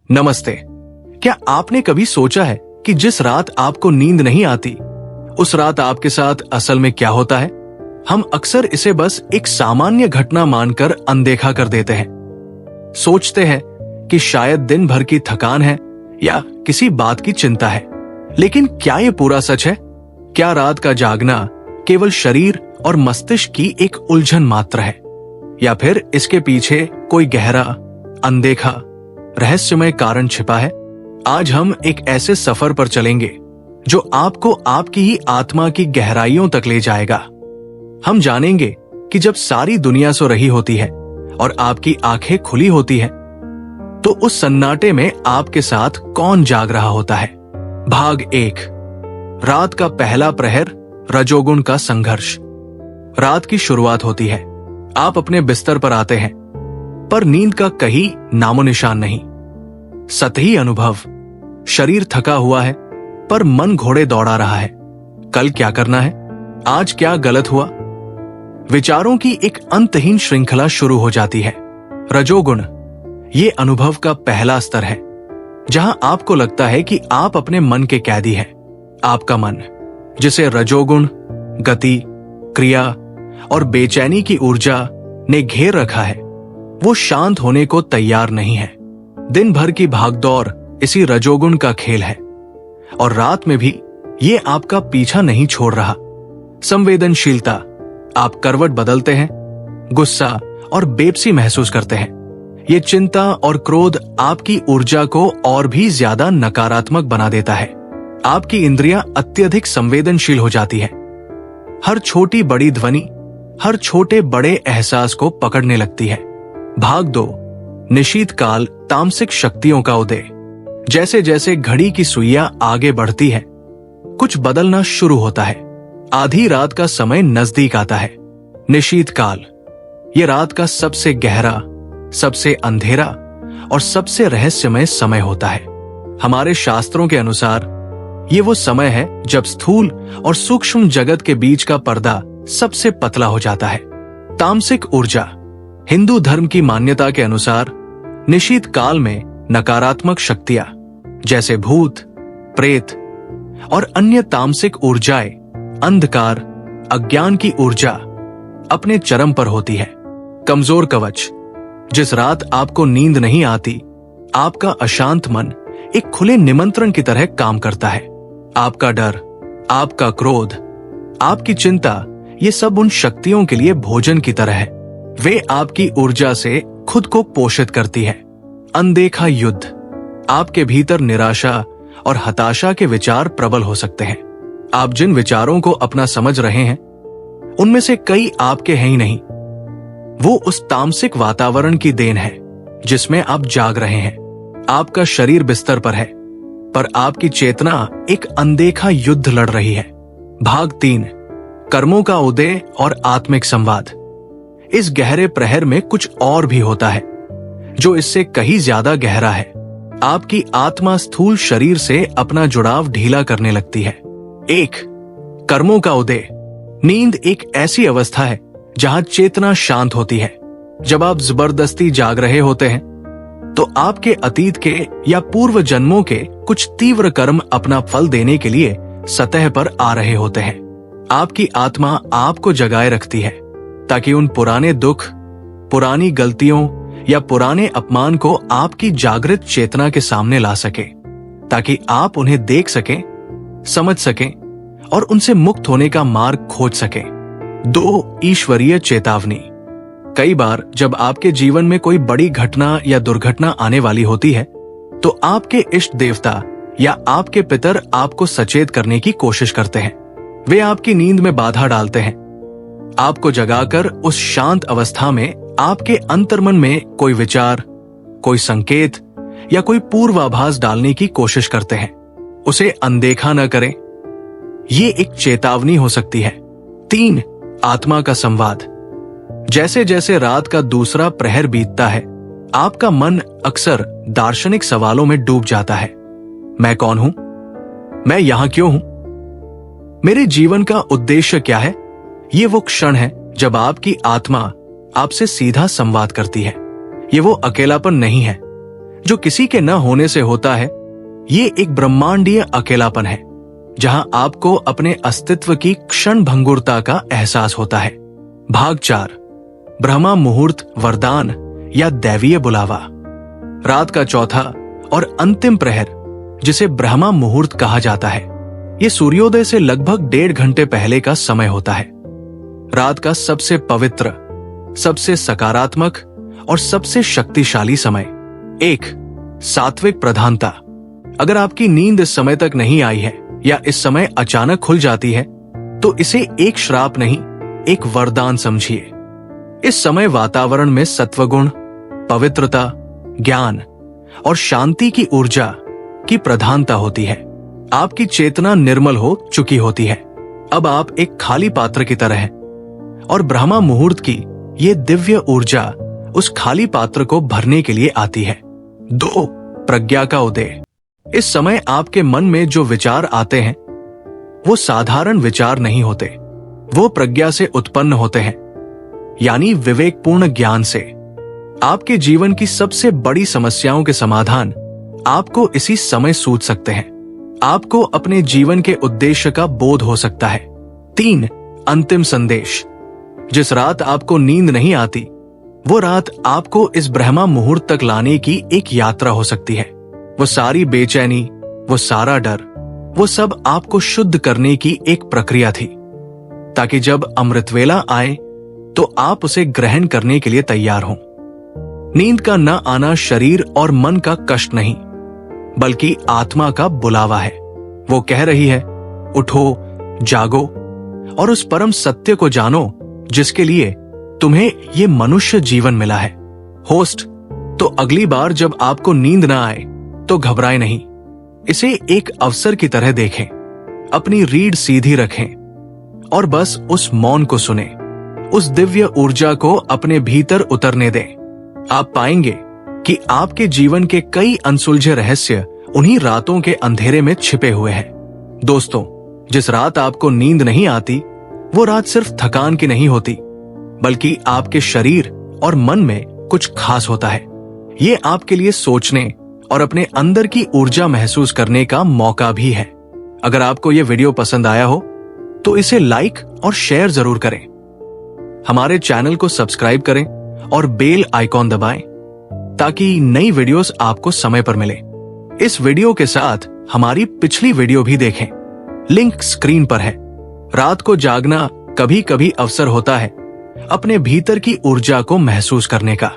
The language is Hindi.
नमस्ते। क्या आपने कभी सोचा है कि जिस रात आपको नींद नहीं आती, उस रात आपके साथ असल में क्या होता है? हम अक्सर इसे बस एक सामान्य घटना मानकर अनदेखा कर देते हैं। सोचते हैं कि शायद दिन भर की थकान है या किसी बात की चिंता है। लेकिन क्या ये पूरा सच है? क्या रात का जागना केवल शरीर और मस्तिष्क की एक उलझन मात्र है, या फिर इसके पीछे कोई गहरा, अनदेखा, रहस्यमय कारण छिपा है? आज हम एक ऐसे सफर पर चलेंगे जो आपको आपकी ही आत्मा की गहराइयों तक ले जाएगा। हम जानेंगे कि जब सारी दुनिया सो रही होती है और आपकी आंखें खुली होती हैं, तो उस सन्नाटे में आपके साथ कौन जाग रहा होता है। भाग 1। रात का पहला प्रहर, रजोगुण का संघर्ष। रात की शुरुआत होती है। आप अपने बिस्तर पर आते हैं, पर नींद का कहीं नामो निशान नहीं। सतही अनुभव, शरीर थका हुआ है पर मन घोड़े दौड़ा रहा है। कल क्या करना है, आज क्या गलत हुआ, विचारों की एक अंतहीन श्रृंखला शुरू हो जाती है। रजोगुण ये अनुभव का पहला स्तर है, जहां आपको लगता है कि आप अपने मन के कैदी हैं। आपका मन, जिसे रजोगुण गति, क्रिया और बेचैनी की ऊर्जा ने घेर रखा है, वो शांत होने को तैयार नहीं है। दिन भर की भागदौड़ इसी रजोगुण का खेल है, और रात में भी ये आपका पीछा नहीं छोड़ रहा। संवेदनशीलता, आप करवट बदलते हैं, गुस्सा और बेबसी महसूस करते हैं। ये चिंता और क्रोध आपकी ऊर्जा को और भी ज्यादा नकारात्मक बना देता है। आपकी इंद्रियां अत्यधिक संवेदनशील हो जाती है। हर छोटी बड़ी ध्वनि, हर छोटे बड़े एहसास को पकड़ने लगती है। भाग 2। निशीत काल, तामसिक शक्तियों का उदय। जैसे जैसे घड़ी की सुइयां आगे बढ़ती है, कुछ बदलना शुरू होता है। आधी रात का समय नजदीक आता है। निशीत काल ये रात का सबसे गहरा, सबसे अंधेरा और सबसे रहस्यमय समय होता है। हमारे शास्त्रों के अनुसार ये वो समय है जब स्थूल और सूक्ष्म जगत के बीच का पर्दा सबसे पतला हो जाता है। तामसिक ऊर्जा, हिंदू धर्म की मान्यता के अनुसार निशीत काल में नकारात्मक शक्तियां जैसे भूत, प्रेत और अन्य तामसिक ऊर्जाएं, अंधकार, अज्ञान की ऊर्जा अपने चरम पर होती है। कमजोर कवच, जिस रात आपको नींद नहीं आती, आपका अशांत मन एक खुले निमंत्रण की तरह काम करता है। आपका डर, आपका क्रोध, आपकी चिंता, ये सब उन शक्तियों के लिए भोजन की तरह है। वे आपकी ऊर्जा से खुद को पोषित करती है। अनदेखा युद्ध, आपके भीतर निराशा और हताशा के विचार प्रबल हो सकते हैं। आप जिन विचारों को अपना समझ रहे हैं, उनमें से कई आपके हैं ही नहीं। वो उस तामसिक वातावरण की देन है जिसमें आप जाग रहे हैं। आपका शरीर बिस्तर पर है, पर आपकी चेतना एक अनदेखा युद्ध लड़ रही है। भाग 3। कर्मों का उदय और आत्मिक संवाद। इस गहरे प्रहर में कुछ और भी होता है जो इससे कहीं ज्यादा गहरा है। आपकी आत्मा स्थूल शरीर से अपना जुड़ाव ढीला करने लगती है। 1। कर्मों का उदय। नींद एक ऐसी अवस्था है जहां चेतना शांत होती है। जब आप जबरदस्ती जाग रहे होते हैं, तो आपके अतीत के या पूर्व जन्मों के कुछ तीव्र कर्म अपना फल देने के लिए सतह पर आ रहे होते हैं। आपकी आत्मा आपको जगाए रखती है ताकि उन पुराने दुख, पुरानी गलतियों या पुराने अपमान को आपकी जागृत चेतना के सामने ला सके, ताकि आप उन्हें देख सकें, समझ सकें और उनसे मुक्त होने का मार्ग खोज सकें। 2. ईश्वरीय चेतावनी। कई बार जब आपके जीवन में कोई बड़ी घटना या दुर्घटना आने वाली होती है, तो आपके इष्ट देवता या आपके पितर आपको सचेत करने की कोशिश करते हैं। वे आपकी नींद में बाधा डालते हैं, आपको जगाकर उस शांत अवस्था में आपके अंतर्मन में कोई विचार, कोई संकेत या कोई पूर्वाभास डालने की कोशिश करते हैं। उसे अनदेखा न करें, ये एक चेतावनी हो सकती है। 3. आत्मा का संवाद। जैसे जैसे रात का दूसरा प्रहर बीतता है, आपका मन अक्सर दार्शनिक सवालों में डूब जाता है। मैं कौन हूं? मैं यहां क्यों हूं? मेरे जीवन का उद्देश्य क्या है? ये वो क्षण है जब आपकी आत्मा आपसे सीधा संवाद करती है। ये वो अकेलापन नहीं है जो किसी के न होने से होता है, ये एक ब्रह्मांडीय अकेलापन है जहां आपको अपने अस्तित्व की क्षण भंगुरता का एहसास होता है। भाग 4, ब्रह्मा मुहूर्त वरदान या दैवीय बुलावा। रात का चौथा और अंतिम प्रहर, जिसे ब्रह्मा मुहूर्त कहा जाता है, ये सूर्योदय से लगभग 1.5 घंटे पहले का समय होता है। रात का सबसे पवित्र, सबसे सकारात्मक और सबसे शक्तिशाली समय। 1. सात्विक प्रधानता। अगर आपकी नींद इस समय तक नहीं आई है या इस समय अचानक खुल जाती है, तो इसे एक श्राप नहीं, एक वरदान समझिए। इस समय वातावरण में सत्वगुण, पवित्रता, ज्ञान और शांति की ऊर्जा की प्रधानता होती है। आपकी चेतना निर्मल हो चुकी होती है। अब आप एक खाली पात्र की तरह हैं और ब्रह्मा मुहूर्त की ये दिव्य ऊर्जा उस खाली पात्र को भरने के लिए आती है। 2. प्रज्ञा का उदय। इस समय आपके मन में जो विचार आते हैं वो साधारण विचार नहीं होते, वो प्रज्ञा से उत्पन्न होते हैं, यानी विवेकपूर्ण ज्ञान से। आपके जीवन की सबसे बड़ी समस्याओं के समाधान आपको इसी समय सूझ सकते हैं। आपको अपने जीवन के उद्देश्य का बोध हो सकता है। 3. अंतिम संदेश। जिस रात आपको नींद नहीं आती, वो रात आपको इस ब्रह्मा मुहूर्त तक लाने की एक यात्रा हो सकती है। वो सारी बेचैनी, वो सारा डर, वो सब आपको शुद्ध करने की एक प्रक्रिया थी, ताकि जब अमृतवेला आए तो आप उसे ग्रहण करने के लिए तैयार हों। नींद का न आना शरीर और मन का कष्ट नहीं, बल्कि आत्मा का बुलावा है। वो कह रही है, उठो, जागो और उस परम सत्य को जानो जिसके लिए तुम्हें ये मनुष्य जीवन मिला है। होस्ट, तो अगली बार जब आपको नींद ना आए तो घबराएं नहीं, इसे एक अवसर की तरह देखें। अपनी रीढ़ सीधी रखें और बस उस मौन को सुने, उस दिव्य ऊर्जा को अपने भीतर उतरने दें। आप पाएंगे कि आपके जीवन के कई अनसुलझे रहस्य उन्हीं रातों के अंधेरे में छिपे हुए हैं। दोस्तों, जिस रात आपको नींद नहीं आती, वो रात सिर्फ थकान की नहीं होती, बल्कि आपके शरीर और मन में कुछ खास होता है। ये आपके लिए सोचने और अपने अंदर की ऊर्जा महसूस करने का मौका भी है। अगर आपको ये वीडियो पसंद आया हो तो इसे लाइक और शेयर जरूर करें। हमारे चैनल को सब्सक्राइब करें और बेल आइकॉन दबाएं ताकि नई वीडियोस आपको समय पर मिले। इस वीडियो के साथ हमारी पिछली वीडियो भी देखें, लिंक स्क्रीन पर है। रात को जागना कभी कभी अवसर होता है अपने भीतर की ऊर्जा को महसूस करने का।